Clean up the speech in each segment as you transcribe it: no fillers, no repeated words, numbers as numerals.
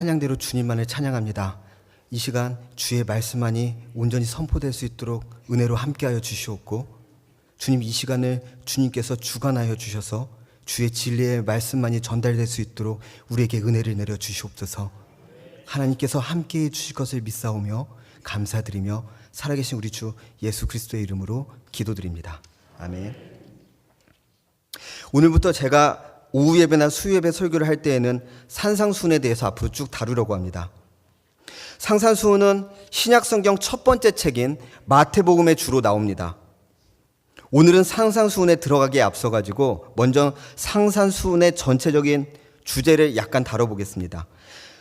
찬양대로 주님만을 찬양합니다. 이 시간 주의 말씀만이 온전히 선포될 수 있도록 은혜로 함께하여 주시옵고, 주님 이 시간을 주님께서 주관하여 주셔서 주의 진리의 말씀만이 전달될 수 있도록 우리에게 은혜를 내려 주시옵소서. 하나님께서 함께해 주실 것을 믿사오며 감사드리며 살아계신 우리 주 예수 그리스도의 이름으로 기도드립니다. 아멘. 오늘부터 제가 오후 예배나 수요 예배 설교를 할 때에는 산상수훈에 대해서 앞으로 쭉 다루려고 합니다. 산상수훈은 신약성경 첫 번째 책인 마태복음에 주로 나옵니다. 오늘은 산상수훈에 들어가기에 앞서가지고 먼저 산상수훈의 전체적인 주제를 약간 다뤄보겠습니다.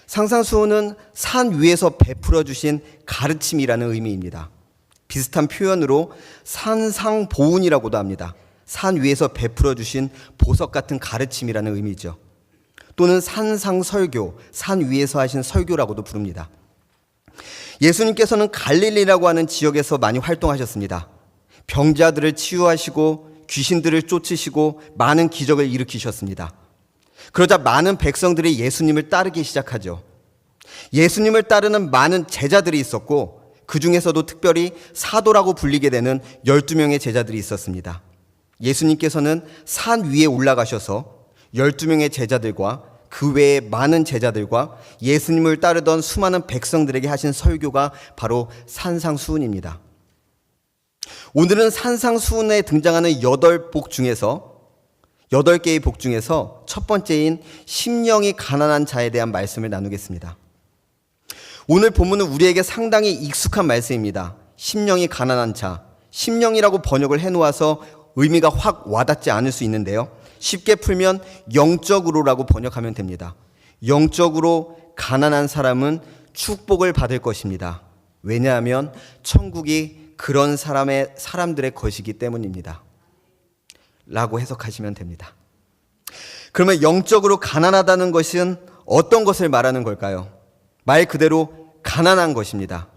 산상수훈은 산 위에서 베풀어 주신 가르침이라는 의미입니다. 비슷한 표현으로 산상보훈이라고도 합니다. 산 위에서 베풀어 주신 보석 같은 가르침이라는 의미죠. 또는 산상설교, 산 위에서 하신 설교라고도 부릅니다. 예수님께서는 갈릴리라고 하는 지역에서 많이 활동하셨습니다. 병자들을 치유하시고 귀신들을 쫓으시고 많은 기적을 일으키셨습니다. 그러자 많은 백성들이 예수님을 따르기 시작하죠. 예수님을 따르는 많은 제자들이 있었고, 그 중에서도 특별히 사도라고 불리게 되는 12명의 제자들이 있었습니다. 예수님께서는 산 위에 올라가셔서 12명의 제자들과 그 외에 많은 제자들과 예수님을 따르던 수많은 백성들에게 하신 설교가 바로 산상수훈입니다. 오늘은 산상수훈에 등장하는 8개의 복 중에서 첫 번째인 심령이 가난한 자에 대한 말씀을 나누겠습니다. 오늘 본문은 우리에게 상당히 익숙한 말씀입니다. 심령이 가난한 자, 심령이라고 번역을 해놓아서 의미가 확 와닿지 않을 수 있는데요, 쉽게 풀면 영적으로라고 번역하면 됩니다. 영적으로 가난한 사람은 축복을 받을 것입니다. 왜냐하면 천국이 그런 사람들의 것이기 때문입니다. 라고 해석하시면 됩니다. 그러면 영적으로 가난하다는 것은 어떤 것을 말하는 걸까요? 말 그대로 가난한 것입니다.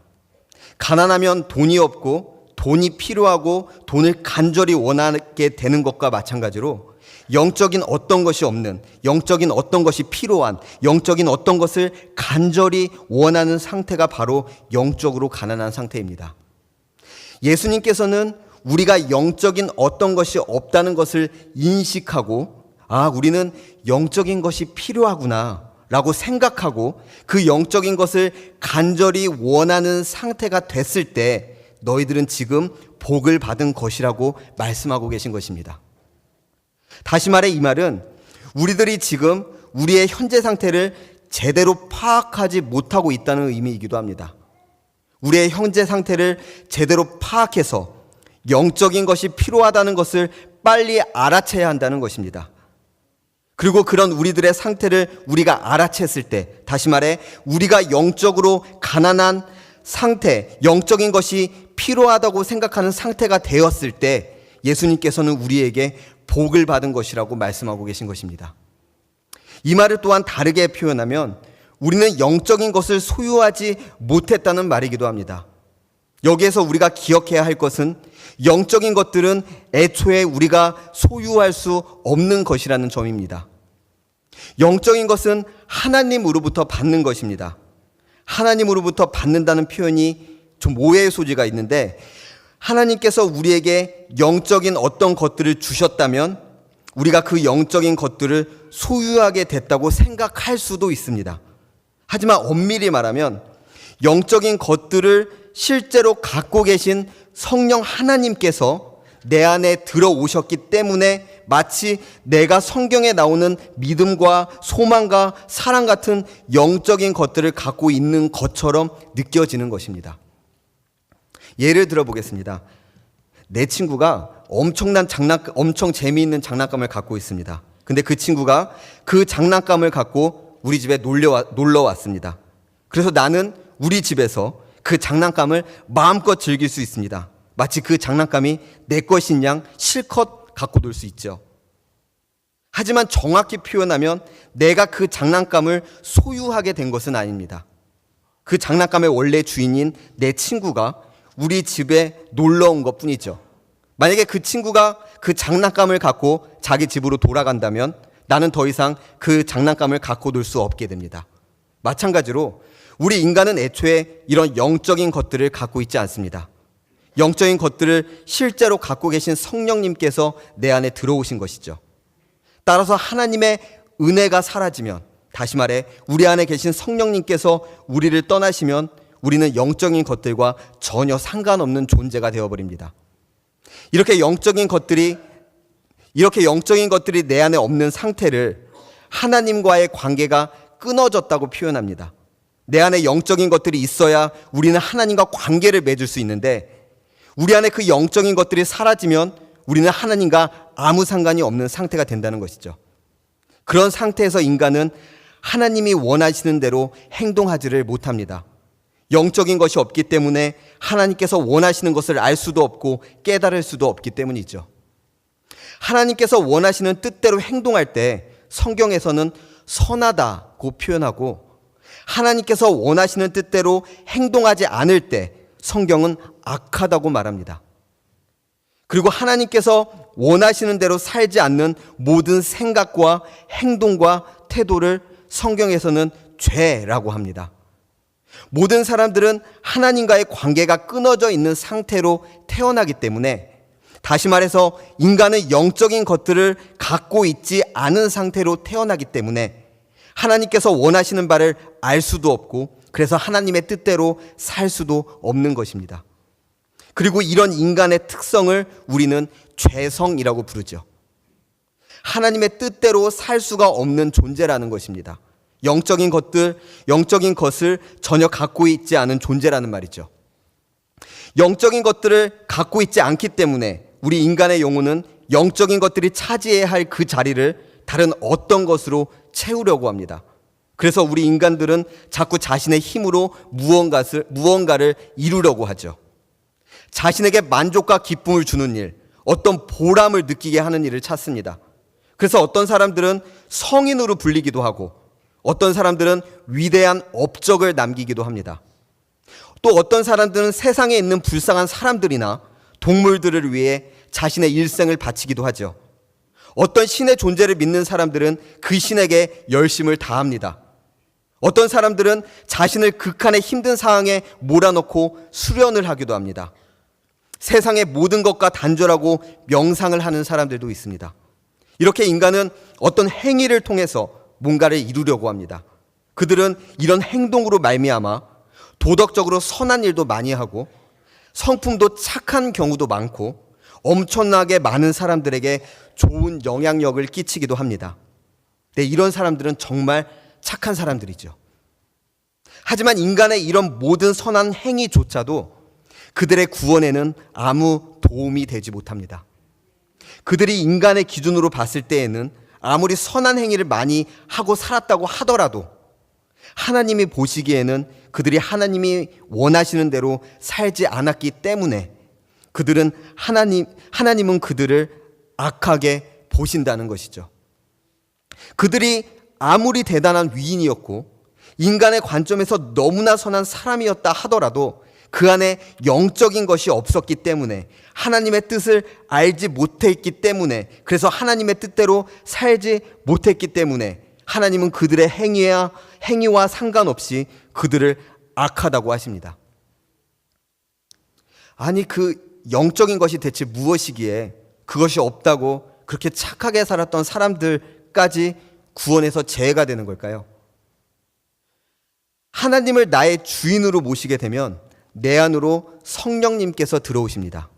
가난하면 돈이 없고 돈이 필요하고 돈을 간절히 원하게 되는 것과 마찬가지로 영적인 어떤 것이 없는, 영적인 어떤 것이 필요한, 영적인 어떤 것을 간절히 원하는 상태가 바로 영적으로 가난한 상태입니다. 예수님께서는 우리가 영적인 어떤 것이 없다는 것을 인식하고, 우리는 영적인 것이 필요하구나 라고 생각하고 그 영적인 것을 간절히 원하는 상태가 됐을 때 너희들은 지금 복을 받은 것이라고 말씀하고 계신 것입니다. 다시 말해 이 말은 우리들이 지금 우리의 현재 상태를 제대로 파악하지 못하고 있다는 의미이기도 합니다. 우리의 현재 상태를 제대로 파악해서 영적인 것이 필요하다는 것을 빨리 알아채야 한다는 것입니다. 그리고 그런 우리들의 상태를 우리가 알아챘을 때, 다시 말해 우리가 영적으로 가난한 상태, 영적인 것이 필요하다고 생각하는 상태가 되었을 때 예수님께서는 우리에게 복을 받은 것이라고 말씀하고 계신 것입니다. 이 말을 또한 다르게 표현하면 우리는 영적인 것을 소유하지 못했다는 말이기도 합니다. 여기에서 우리가 기억해야 할 것은 영적인 것들은 애초에 우리가 소유할 수 없는 것이라는 점입니다. 영적인 것은 하나님으로부터 받는 것입니다. 하나님으로부터 받는다는 표현이 좀 오해의 소지가 있는데, 하나님께서 우리에게 영적인 어떤 것들을 주셨다면 우리가 그 영적인 것들을 소유하게 됐다고 생각할 수도 있습니다. 하지만 엄밀히 말하면 영적인 것들을 실제로 갖고 계신 성령 하나님께서 내 안에 들어오셨기 때문에 마치 내가 성경에 나오는 믿음과 소망과 사랑 같은 영적인 것들을 갖고 있는 것처럼 느껴지는 것입니다. 예를 들어 보겠습니다. 내 친구가 엄청 재미있는 장난감을 갖고 있습니다. 근데 그 친구가 그 장난감을 갖고 우리 집에 놀러 왔습니다. 그래서 나는 우리 집에서 그 장난감을 마음껏 즐길 수 있습니다. 마치 그 장난감이 내 것인 양 실컷 갖고 놀 수 있죠. 하지만 정확히 표현하면 내가 그 장난감을 소유하게 된 것은 아닙니다. 그 장난감의 원래 주인인 내 친구가 우리 집에 놀러 온 것 뿐이죠. 만약에 그 친구가 그 장난감을 갖고 자기 집으로 돌아간다면 나는 더 이상 그 장난감을 갖고 놀 수 없게 됩니다. 마찬가지로 우리 인간은 애초에 이런 영적인 것들을 갖고 있지 않습니다. 영적인 것들을 실제로 갖고 계신 성령님께서 내 안에 들어오신 것이죠. 따라서 하나님의 은혜가 사라지면, 다시 말해 우리 안에 계신 성령님께서 우리를 떠나시면 우리는 영적인 것들과 전혀 상관없는 존재가 되어버립니다. 이렇게 영적인 것들이 내 안에 없는 상태를 하나님과의 관계가 끊어졌다고 표현합니다. 내 안에 영적인 것들이 있어야 우리는 하나님과 관계를 맺을 수 있는데, 우리 안에 그 영적인 것들이 사라지면 우리는 하나님과 아무 상관이 없는 상태가 된다는 것이죠. 그런 상태에서 인간은 하나님이 원하시는 대로 행동하지를 못합니다. 영적인 것이 없기 때문에 하나님께서 원하시는 것을 알 수도 없고 깨달을 수도 없기 때문이죠. 하나님께서 원하시는 뜻대로 행동할 때 성경에서는 선하다고 표현하고, 하나님께서 원하시는 뜻대로 행동하지 않을 때 성경은 악하다고 말합니다. 그리고 하나님께서 원하시는 대로 살지 않는 모든 생각과 행동과 태도를 성경에서는 죄라고 합니다. 모든 사람들은 하나님과의 관계가 끊어져 있는 상태로 태어나기 때문에, 다시 말해서 인간은 영적인 것들을 갖고 있지 않은 상태로 태어나기 때문에 하나님께서 원하시는 바를 알 수도 없고, 그래서 하나님의 뜻대로 살 수도 없는 것입니다. 그리고 이런 인간의 특성을 우리는 죄성이라고 부르죠. 하나님의 뜻대로 살 수가 없는 존재라는 것입니다. 영적인 것을 전혀 갖고 있지 않은 존재라는 말이죠. 영적인 것들을 갖고 있지 않기 때문에 우리 인간의 영혼은 영적인 것들이 차지해야 할 그 자리를 다른 어떤 것으로 채우려고 합니다. 그래서 우리 인간들은 자꾸 자신의 힘으로 무언가를 이루려고 하죠. 자신에게 만족과 기쁨을 주는 일, 어떤 보람을 느끼게 하는 일을 찾습니다. 그래서 어떤 사람들은 성인으로 불리기도 하고, 어떤 사람들은 위대한 업적을 남기기도 합니다. 또 어떤 사람들은 세상에 있는 불쌍한 사람들이나 동물들을 위해 자신의 일생을 바치기도 하죠. 어떤 신의 존재를 믿는 사람들은 그 신에게 열심을 다합니다. 어떤 사람들은 자신을 극한의 힘든 상황에 몰아넣고 수련을 하기도 합니다. 세상의 모든 것과 단절하고 명상을 하는 사람들도 있습니다. 이렇게 인간은 어떤 행위를 통해서 뭔가를 이루려고 합니다. 그들은 이런 행동으로 말미암아 도덕적으로 선한 일도 많이 하고, 성품도 착한 경우도 많고, 엄청나게 많은 사람들에게 좋은 영향력을 끼치기도 합니다. 네, 이런 사람들은 정말 착한 사람들이죠. 하지만 인간의 이런 모든 선한 행위조차도 그들의 구원에는 아무 도움이 되지 못합니다. 그들이 인간의 기준으로 봤을 때에는 아무리 선한 행위를 많이 하고 살았다고 하더라도 하나님이 보시기에는 그들이 하나님이 원하시는 대로 살지 않았기 때문에 하나님은 그들을 악하게 보신다는 것이죠. 그들이 아무리 대단한 위인이었고 인간의 관점에서 너무나 선한 사람이었다 하더라도 그 안에 영적인 것이 없었기 때문에, 하나님의 뜻을 알지 못했기 때문에, 그래서 하나님의 뜻대로 살지 못했기 때문에 하나님은 그들의 행위와 상관없이 그들을 악하다고 하십니다. 아니, 그 영적인 것이 대체 무엇이기에 그것이 없다고 그렇게 착하게 살았던 사람들까지 구원에서 제외가 되는 걸까요? 하나님을 나의 주인으로 모시게 되면 내 안으로 성령님께서 들어오십니다.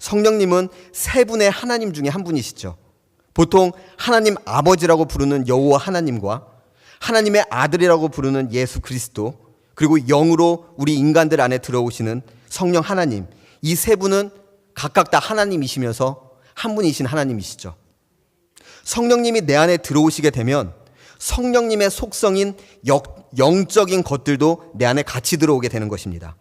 성령님은 세 분의 하나님 중에 한 분이시죠. 보통 하나님 아버지라고 부르는 여호와 하나님과 하나님의 아들이라고 부르는 예수 그리스도, 그리고 영으로 우리 인간들 안에 들어오시는 성령 하나님, 이 세 분은 각각 다 하나님이시면서 한 분이신 하나님이시죠. 성령님이 내 안에 들어오시게 되면 성령님의 속성인 영적인 것들도 내 안에 같이 들어오게 되는 것입니다.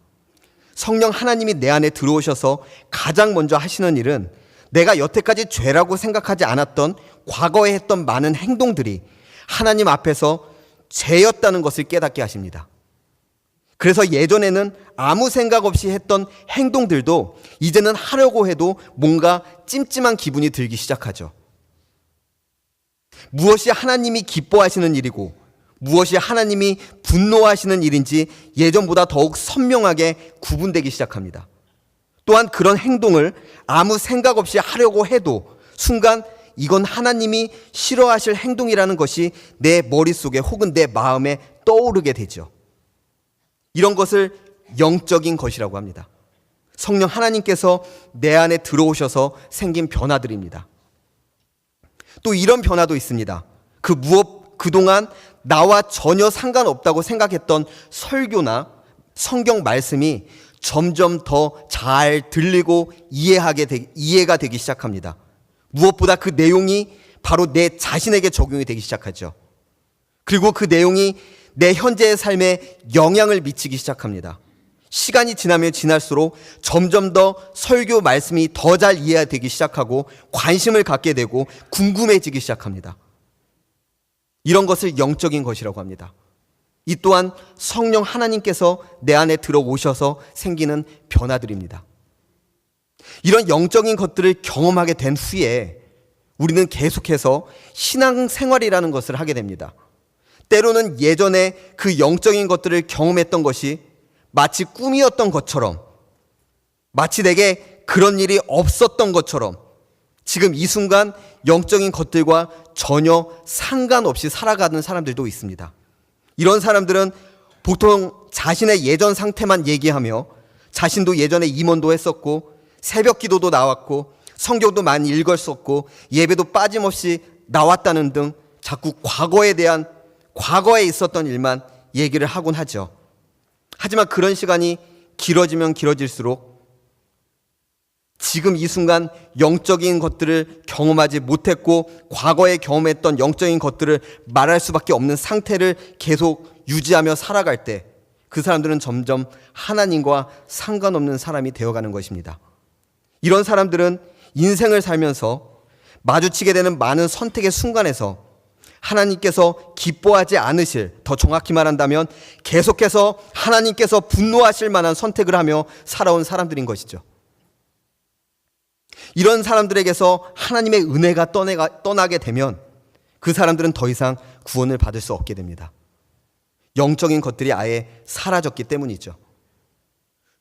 성령 하나님이 내 안에 들어오셔서 가장 먼저 하시는 일은 내가 여태까지 죄라고 생각하지 않았던 과거에 했던 많은 행동들이 하나님 앞에서 죄였다는 것을 깨닫게 하십니다. 그래서 예전에는 아무 생각 없이 했던 행동들도 이제는 하려고 해도 뭔가 찜찜한 기분이 들기 시작하죠. 무엇이 하나님이 기뻐하시는 일이고 무엇이 하나님이 분노하시는 일인지 예전보다 더욱 선명하게 구분되기 시작합니다. 또한 그런 행동을 아무 생각 없이 하려고 해도 순간 이건 하나님이 싫어하실 행동이라는 것이 내 머릿속에 혹은 내 마음에 떠오르게 되죠. 이런 것을 영적인 것이라고 합니다. 성령 하나님께서 내 안에 들어오셔서 생긴 변화들입니다. 또 이런 변화도 있습니다. 그동안 나와 전혀 상관없다고 생각했던 설교나 성경 말씀이 점점 더 잘 들리고 이해가 되기 시작합니다. 무엇보다 그 내용이 바로 내 자신에게 적용이 되기 시작하죠. 그리고 그 내용이 내 현재의 삶에 영향을 미치기 시작합니다. 시간이 지나면 지날수록 점점 더 설교 말씀이 더 잘 이해되기 시작하고 관심을 갖게 되고 궁금해지기 시작합니다. 이런 것을 영적인 것이라고 합니다. 이 또한 성령 하나님께서 내 안에 들어오셔서 생기는 변화들입니다. 이런 영적인 것들을 경험하게 된 후에 우리는 계속해서 신앙생활이라는 것을 하게 됩니다. 때로는 예전에 그 영적인 것들을 경험했던 것이 마치 꿈이었던 것처럼, 마치 내게 그런 일이 없었던 것처럼 지금 이 순간 영적인 것들과 전혀 상관없이 살아가는 사람들도 있습니다. 이런 사람들은 보통 자신의 예전 상태만 얘기하며 자신도 예전에 임원도 했었고 새벽 기도도 나왔고 성경도 많이 읽었었고 예배도 빠짐없이 나왔다는 등 자꾸 과거에 있었던 일만 얘기를 하곤 하죠. 하지만 그런 시간이 길어지면 길어질수록 지금 이 순간 영적인 것들을 경험하지 못했고 과거에 경험했던 영적인 것들을 말할 수밖에 없는 상태를 계속 유지하며 살아갈 때 그 사람들은 점점 하나님과 상관없는 사람이 되어가는 것입니다. 이런 사람들은 인생을 살면서 마주치게 되는 많은 선택의 순간에서 하나님께서 기뻐하지 않으실, 더 정확히 말한다면 계속해서 하나님께서 분노하실 만한 선택을 하며 살아온 사람들인 것이죠. 이런 사람들에게서 하나님의 은혜가 떠나게 되면 그 사람들은 더 이상 구원을 받을 수 없게 됩니다. 영적인 것들이 아예 사라졌기 때문이죠.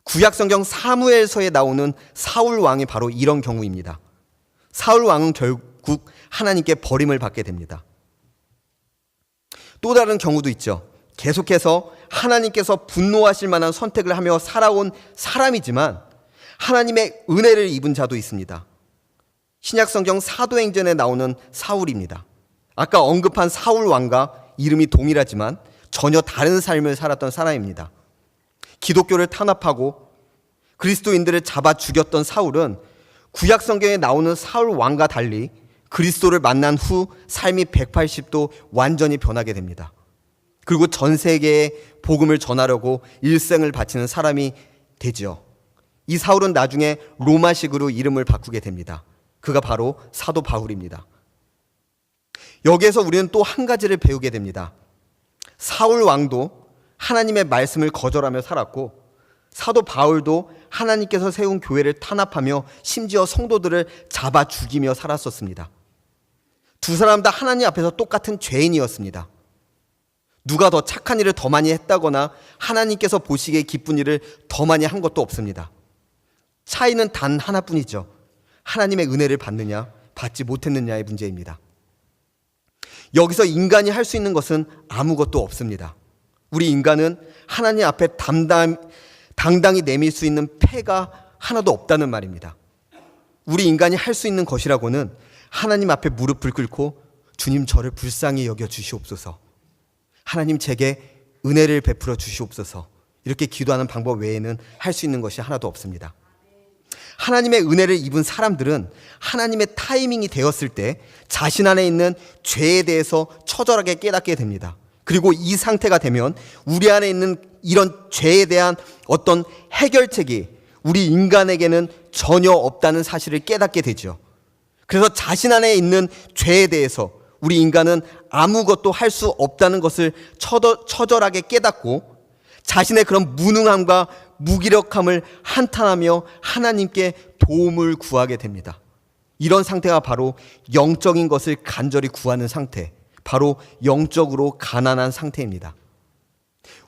구약성경 사무엘서에 나오는 사울 왕이 바로 이런 경우입니다. 사울 왕은 결국 하나님께 버림을 받게 됩니다. 또 다른 경우도 있죠. 계속해서 하나님께서 분노하실 만한 선택을 하며 살아온 사람이지만 하나님의 은혜를 입은 자도 있습니다. 신약성경 사도행전에 나오는 사울입니다. 아까 언급한 사울 왕과 이름이 동일하지만 전혀 다른 삶을 살았던 사람입니다. 기독교를 탄압하고 그리스도인들을 잡아 죽였던 사울은 구약성경에 나오는 사울 왕과 달리 그리스도를 만난 후 삶이 180도 완전히 변하게 됩니다. 그리고 전 세계에 복음을 전하려고 일생을 바치는 사람이 되죠. 이 사울은 나중에 로마식으로 이름을 바꾸게 됩니다. 그가 바로 사도 바울입니다. 여기에서 우리는 또 한 가지를 배우게 됩니다. 사울 왕도 하나님의 말씀을 거절하며 살았고 사도 바울도 하나님께서 세운 교회를 탄압하며 심지어 성도들을 잡아 죽이며 살았었습니다. 두 사람 다 하나님 앞에서 똑같은 죄인이었습니다. 누가 더 착한 일을 더 많이 했다거나 하나님께서 보시기에 기쁜 일을 더 많이 한 것도 없습니다. 차이는 단 하나뿐이죠. 하나님의 은혜를 받느냐 받지 못했느냐의 문제입니다. 여기서 인간이 할 수 있는 것은 아무것도 없습니다. 우리 인간은 하나님 앞에 당당히 내밀 수 있는 패가 하나도 없다는 말입니다. 우리 인간이 할 수 있는 것이라고는 하나님 앞에 무릎을 꿇고 주님 저를 불쌍히 여겨 주시옵소서, 하나님 제게 은혜를 베풀어 주시옵소서, 이렇게 기도하는 방법 외에는 할 수 있는 것이 하나도 없습니다. 하나님의 은혜를 입은 사람들은 하나님의 타이밍이 되었을 때 자신 안에 있는 죄에 대해서 처절하게 깨닫게 됩니다. 그리고 이 상태가 되면 우리 안에 있는 이런 죄에 대한 어떤 해결책이 우리 인간에게는 전혀 없다는 사실을 깨닫게 되죠. 그래서 자신 안에 있는 죄에 대해서 우리 인간은 아무것도 할 수 없다는 것을 처절하게 깨닫고 자신의 그런 무능함과 무기력함을 한탄하며 하나님께 도움을 구하게 됩니다. 이런 상태가 바로 영적인 것을 간절히 구하는 상태, 바로 영적으로 가난한 상태입니다.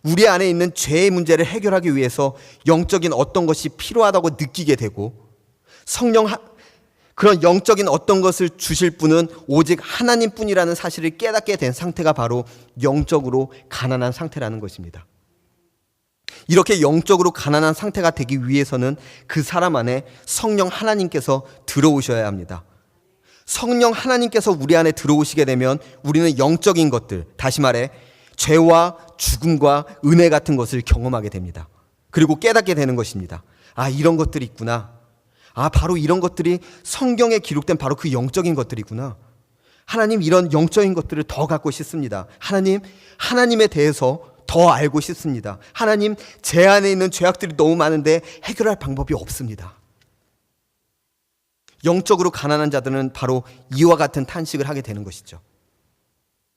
우리 안에 있는 죄의 문제를 해결하기 위해서 영적인 어떤 것이 필요하다고 느끼게 되고 그런 영적인 어떤 것을 주실 분은 오직 하나님뿐이라는 사실을 깨닫게 된 상태가 바로 영적으로 가난한 상태라는 것입니다. 이렇게 영적으로 가난한 상태가 되기 위해서는 그 사람 안에 성령 하나님께서 들어오셔야 합니다. 성령 하나님께서 우리 안에 들어오시게 되면 우리는 영적인 것들, 다시 말해 죄와 죽음과 은혜 같은 것을 경험하게 됩니다. 그리고 깨닫게 되는 것입니다. 아, 이런 것들이 있구나. 아, 바로 이런 것들이 성경에 기록된 바로 그 영적인 것들이구나. 하나님, 이런 영적인 것들을 더 갖고 싶습니다. 하나님, 하나님에 대해서 더 알고 싶습니다. 하나님, 제 안에 있는 죄악들이 너무 많은데 해결할 방법이 없습니다. 영적으로 가난한 자들은 바로 이와 같은 탄식을 하게 되는 것이죠.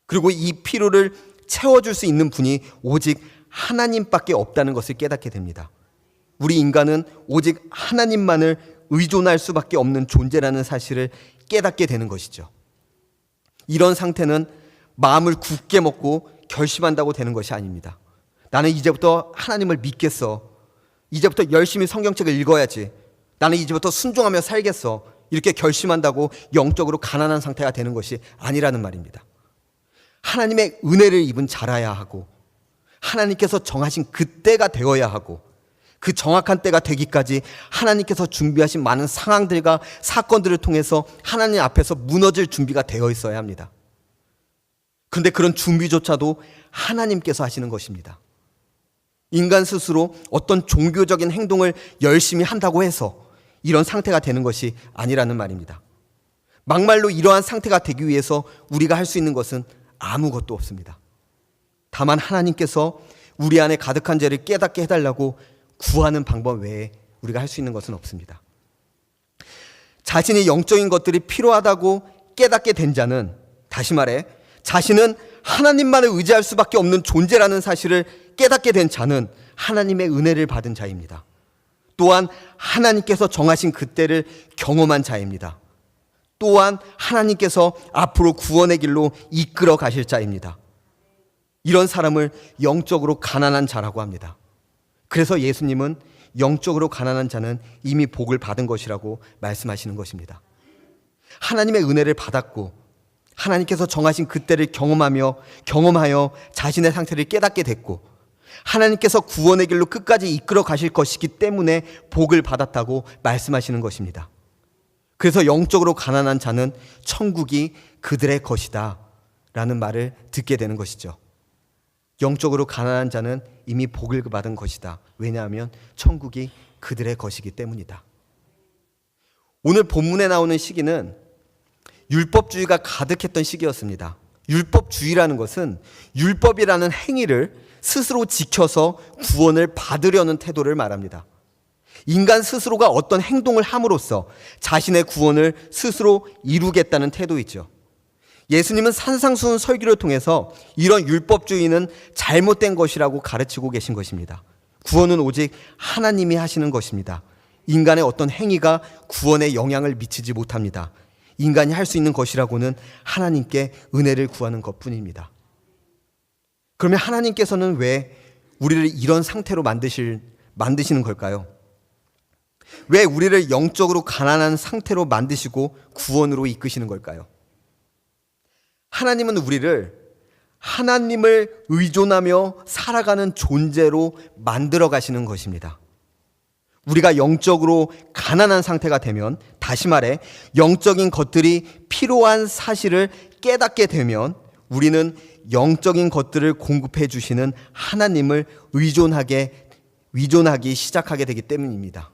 그리고 이 필요를 채워줄 수 있는 분이 오직 하나님밖에 없다는 것을 깨닫게 됩니다. 우리 인간은 오직 하나님만을 의존할 수밖에 없는 존재라는 사실을 깨닫게 되는 것이죠. 이런 상태는 마음을 굳게 먹고 결심한다고 되는 것이 아닙니다. 나는 이제부터 하나님을 믿겠어. 이제부터 열심히 성경책을 읽어야지. 나는 이제부터 순종하며 살겠어. 이렇게 결심한다고 영적으로 가난한 상태가 되는 것이 아니라는 말입니다. 하나님의 은혜를 입은 자라야 하고 하나님께서 정하신 그때가 되어야 하고 그 정확한 때가 되기까지 하나님께서 준비하신 많은 상황들과 사건들을 통해서 하나님 앞에서 무너질 준비가 되어 있어야 합니다. 그런데 그런 준비조차도 하나님께서 하시는 것입니다. 인간 스스로 어떤 종교적인 행동을 열심히 한다고 해서 이런 상태가 되는 것이 아니라는 말입니다. 막말로 이러한 상태가 되기 위해서 우리가 할 수 있는 것은 아무것도 없습니다. 다만 하나님께서 우리 안에 가득한 죄를 깨닫게 해달라고 구하는 방법 외에 우리가 할 수 있는 것은 없습니다. 자신이 영적인 것들이 필요하다고 깨닫게 된 자는, 다시 말해 자신은 하나님만을 의지할 수밖에 없는 존재라는 사실을 깨닫게 된 자는 하나님의 은혜를 받은 자입니다. 또한 하나님께서 정하신 그때를 경험한 자입니다. 또한 하나님께서 앞으로 구원의 길로 이끌어 가실 자입니다. 이런 사람을 영적으로 가난한 자라고 합니다. 그래서 예수님은 영적으로 가난한 자는 이미 복을 받은 것이라고 말씀하시는 것입니다. 하나님의 은혜를 받았고 하나님께서 정하신 그때를 경험하여 자신의 상태를 깨닫게 됐고 하나님께서 구원의 길로 끝까지 이끌어 가실 것이기 때문에 복을 받았다고 말씀하시는 것입니다. 그래서 영적으로 가난한 자는 천국이 그들의 것이다 라는 말을 듣게 되는 것이죠. 영적으로 가난한 자는 이미 복을 받은 것이다. 왜냐하면 천국이 그들의 것이기 때문이다. 오늘 본문에 나오는 시기는 율법주의가 가득했던 시기였습니다. 율법주의라는 것은 율법이라는 행위를 스스로 지켜서 구원을 받으려는 태도를 말합니다. 인간 스스로가 어떤 행동을 함으로써 자신의 구원을 스스로 이루겠다는 태도이죠. 예수님은 산상수훈 설교를 통해서 이런 율법주의는 잘못된 것이라고 가르치고 계신 것입니다. 구원은 오직 하나님이 하시는 것입니다. 인간의 어떤 행위가 구원에 영향을 미치지 못합니다. 인간이 할 수 있는 것이라고는 하나님께 은혜를 구하는 것뿐입니다. 그러면 하나님께서는 왜 우리를 이런 상태로 만드시는 걸까요? 왜 우리를 영적으로 가난한 상태로 만드시고 구원으로 이끄시는 걸까요? 하나님은 우리를 하나님을 의존하며 살아가는 존재로 만들어 가시는 것입니다. 우리가 영적으로 가난한 상태가 되면, 다시 말해 영적인 것들이 필요한 사실을 깨닫게 되면 우리는 영적인 것들을 공급해 주시는 하나님을 의존하기 시작하게 되기 때문입니다.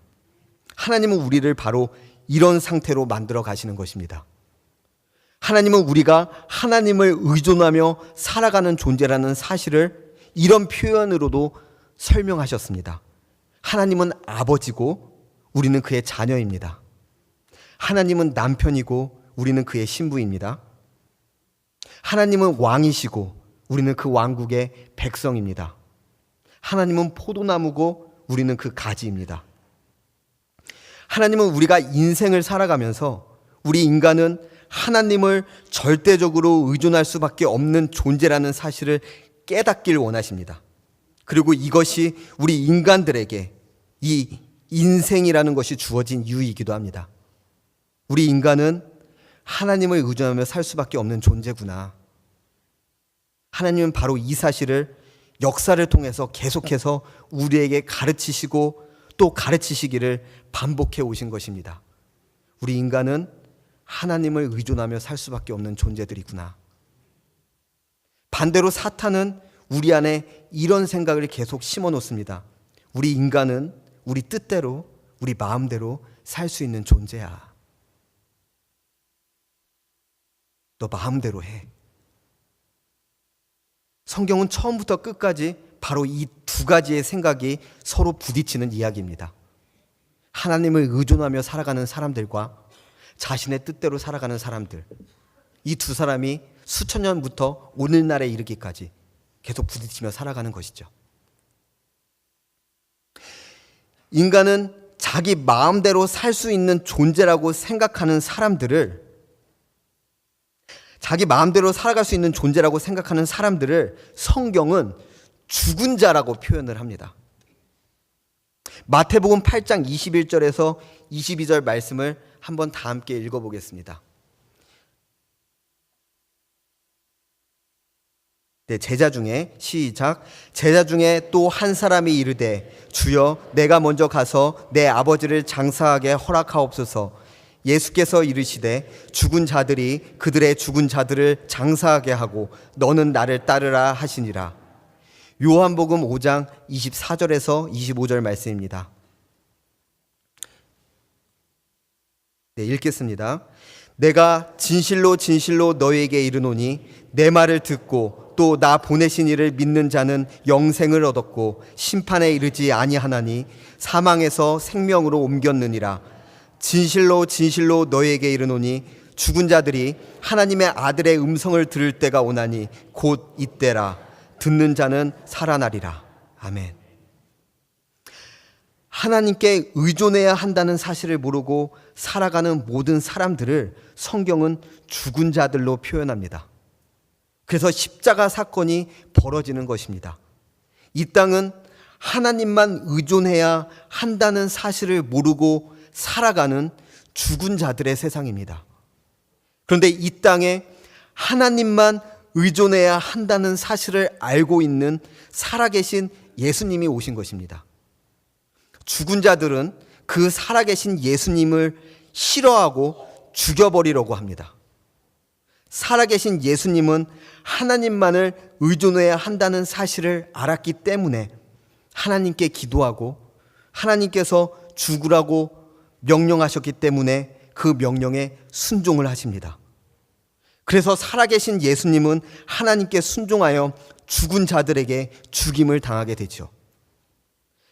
하나님은 우리를 바로 이런 상태로 만들어 가시는 것입니다. 하나님은 우리가 하나님을 의존하며 살아가는 존재라는 사실을 이런 표현으로도 설명하셨습니다. 하나님은 아버지고 우리는 그의 자녀입니다. 하나님은 남편이고 우리는 그의 신부입니다. 하나님은 왕이시고 우리는 그 왕국의 백성입니다. 하나님은 포도나무고 우리는 그 가지입니다. 하나님은 우리가 인생을 살아가면서 우리 인간은 하나님을 절대적으로 의존할 수밖에 없는 존재라는 사실을 깨닫길 원하십니다. 그리고 이것이 우리 인간들에게 이 인생이라는 것이 주어진 이유이기도 합니다. 우리 인간은 하나님을 의존하며 살 수밖에 없는 존재구나. 하나님은 바로 이 사실을 역사를 통해서 계속해서 우리에게 가르치시고 또 가르치시기를 반복해 오신 것입니다. 우리 인간은 하나님을 의존하며 살 수밖에 없는 존재들이구나. 반대로 사탄은 우리 안에 이런 생각을 계속 심어 놓습니다. 우리 인간은 우리 뜻대로, 우리 마음대로 살 수 있는 존재야. 너 마음대로 해. 성경은 처음부터 끝까지 바로 이 두 가지의 생각이 서로 부딪히는 이야기입니다. 하나님을 의존하며 살아가는 사람들과 자신의 뜻대로 살아가는 사람들, 이 두 사람이 수천 년부터 오늘날에 이르기까지 계속 부딪히며 살아가는 것이죠. 인간은 자기 마음대로 살 수 있는 존재라고 생각하는 사람들을, 자기 마음대로 살아갈 수 있는 존재라고 생각하는 사람들을 성경은 죽은 자라고 표현을 합니다. 마태복음 8장 21절에서 22절 말씀을 한번 다 함께 읽어보겠습니다. 네, 제자 중에 시작. 제자 중에 또 한 사람이 이르되 주여 내가 먼저 가서 내 아버지를 장사하게 허락하옵소서. 예수께서 이르시되 죽은 자들이 그들의 죽은 자들을 장사하게 하고 너는 나를 따르라 하시니라. 요한복음 5장 24절에서 25절 말씀입니다. 네, 읽겠습니다. 내가 진실로 진실로 너희에게 이르노니 내 말을 듣고 또 나 보내신 이를 믿는 자는 영생을 얻었고 심판에 이르지 아니하나니 사망에서 생명으로 옮겼느니라. 진실로 진실로 너희에게 이르노니 죽은 자들이 하나님의 아들의 음성을 들을 때가 오나니 곧 이때라. 듣는 자는 살아나리라. 아멘. 하나님께 의존해야 한다는 사실을 모르고 살아가는 모든 사람들을 성경은 죽은 자들로 표현합니다. 그래서 십자가 사건이 벌어지는 것입니다. 이 땅은 하나님만 의존해야 한다는 사실을 모르고 살아가는 죽은 자들의 세상입니다. 그런데 이 땅에 하나님만 의존해야 한다는 사실을 알고 있는 살아계신 예수님이 오신 것입니다. 죽은 자들은 그 살아계신 예수님을 싫어하고 죽여버리려고 합니다. 살아계신 예수님은 하나님만을 의존해야 한다는 사실을 알았기 때문에 하나님께 기도하고 하나님께서 죽으라고 명령하셨기 때문에 그 명령에 순종을 하십니다. 그래서 살아계신 예수님은 하나님께 순종하여 죽은 자들에게 죽임을 당하게 되죠.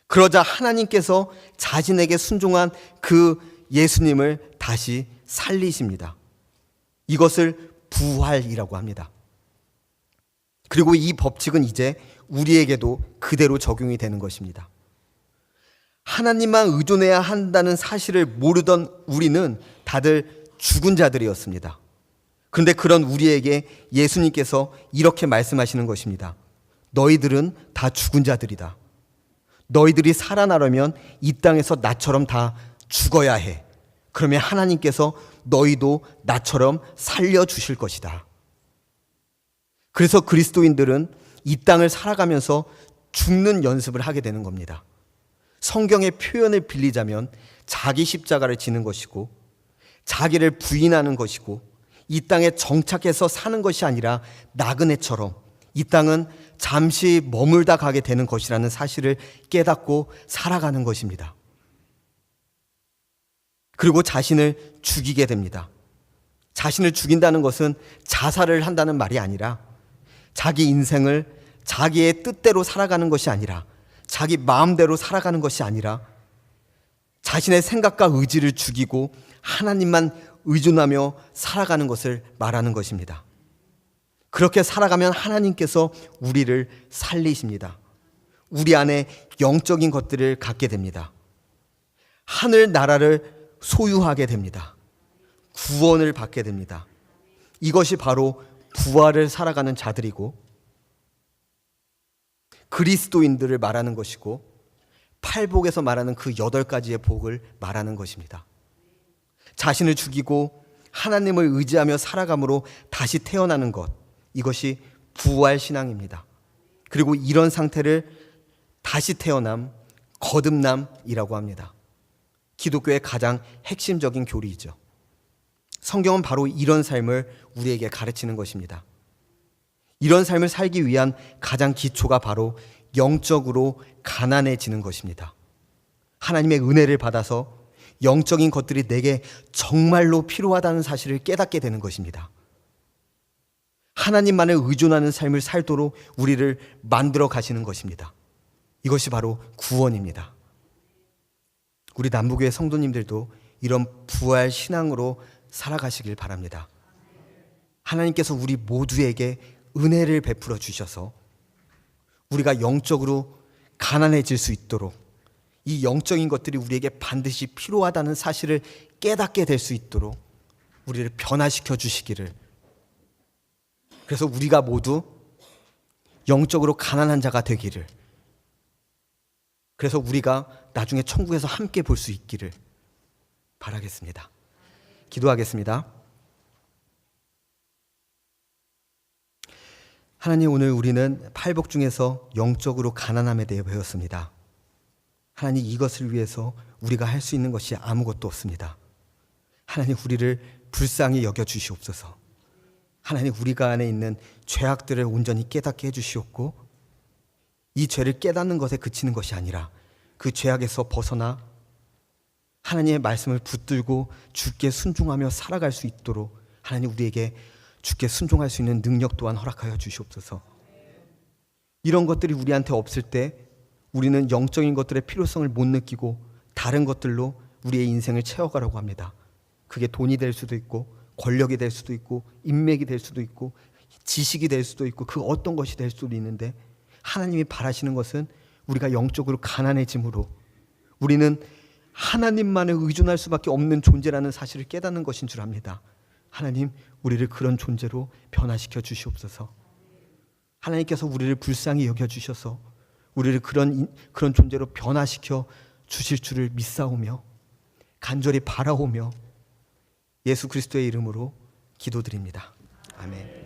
그러자 하나님께서 자신에게 순종한 그 예수님을 다시 살리십니다. 이것을 부활이라고 합니다. 그리고 이 법칙은 이제 우리에게도 그대로 적용이 되는 것입니다. 하나님만 의존해야 한다는 사실을 모르던 우리는 다들 죽은 자들이었습니다. 그런데 그런 우리에게 예수님께서 이렇게 말씀하시는 것입니다. 너희들은 다 죽은 자들이다. 너희들이 살아나려면 이 땅에서 나처럼 다 죽어야 해. 그러면 하나님께서 너희도 나처럼 살려주실 것이다. 그래서 그리스도인들은 이 땅을 살아가면서 죽는 연습을 하게 되는 겁니다. 성경의 표현을 빌리자면 자기 십자가를 지는 것이고 자기를 부인하는 것이고 이 땅에 정착해서 사는 것이 아니라 나그네처럼 이 땅은 잠시 머물다 가게 되는 것이라는 사실을 깨닫고 살아가는 것입니다. 그리고 자신을 죽이게 됩니다. 자신을 죽인다는 것은 자살을 한다는 말이 아니라 자기 인생을 자기의 뜻대로 살아가는 것이 아니라 자기 마음대로 살아가는 것이 아니라 자신의 생각과 의지를 죽이고 하나님만 의존하며 살아가는 것을 말하는 것입니다. 그렇게 살아가면 하나님께서 우리를 살리십니다. 우리 안에 영적인 것들을 갖게 됩니다. 하늘 나라를 소유하게 됩니다. 구원을 받게 됩니다. 이것이 바로 부활을 살아가는 자들이고 그리스도인들을 말하는 것이고 팔복에서 말하는 그 8가지의 복을 말하는 것입니다. 자신을 죽이고 하나님을 의지하며 살아감으로 다시 태어나는 것, 이것이 부활 신앙입니다. 그리고 이런 상태를 다시 태어남, 거듭남이라고 합니다. 기독교의 가장 핵심적인 교리이죠. 성경은 바로 이런 삶을 우리에게 가르치는 것입니다. 이런 삶을 살기 위한 가장 기초가 바로 영적으로 가난해지는 것입니다. 하나님의 은혜를 받아서 영적인 것들이 내게 정말로 필요하다는 사실을 깨닫게 되는 것입니다. 하나님만을 의존하는 삶을 살도록 우리를 만들어 가시는 것입니다. 이것이 바로 구원입니다. 우리 남부교회 성도님들도 이런 부활 신앙으로 살아가시길 바랍니다. 하나님께서 우리 모두에게 은혜를 베풀어 주셔서 우리가 영적으로 가난해질 수 있도록, 이 영적인 것들이 우리에게 반드시 필요하다는 사실을 깨닫게 될 수 있도록 우리를 변화시켜 주시기를, 그래서 우리가 모두 영적으로 가난한 자가 되기를, 그래서 우리가 나중에 천국에서 함께 볼 수 있기를 바라겠습니다. 기도하겠습니다. 하나님, 오늘 우리는 팔복 중에서 영적으로 가난함에 대해 배웠습니다. 하나님, 이것을 위해서 우리가 할 수 있는 것이 아무것도 없습니다. 하나님, 우리를 불쌍히 여겨 주시옵소서. 하나님, 우리가 안에 있는 죄악들을 온전히 깨닫게 해주시옵고, 이 죄를 깨닫는 것에 그치는 것이 아니라 그 죄악에서 벗어나 하나님의 말씀을 붙들고 주께 순종하며 살아갈 수 있도록 하나님, 우리에게 주께 순종할 수 있는 능력 또한 허락하여 주시옵소서. 이런 것들이 우리한테 없을 때 우리는 영적인 것들의 필요성을 못 느끼고 다른 것들로 우리의 인생을 채워가려고 합니다. 그게 돈이 될 수도 있고 권력이 될 수도 있고 인맥이 될 수도 있고 지식이 될 수도 있고 그 어떤 것이 될 수도 있는데, 하나님이 바라시는 것은 우리가 영적으로 가난해짐으로 우리는 하나님만을 의존할 수밖에 없는 존재라는 사실을 깨닫는 것인 줄 압니다. 하나님, 우리를 그런 존재로 변화시켜 주시옵소서. 하나님께서 우리를 불쌍히 여겨주셔서 우리를 그런 존재로 변화시켜 주실 줄을 믿사오며 간절히 바라오며 예수 그리스도의 이름으로 기도드립니다. 아멘.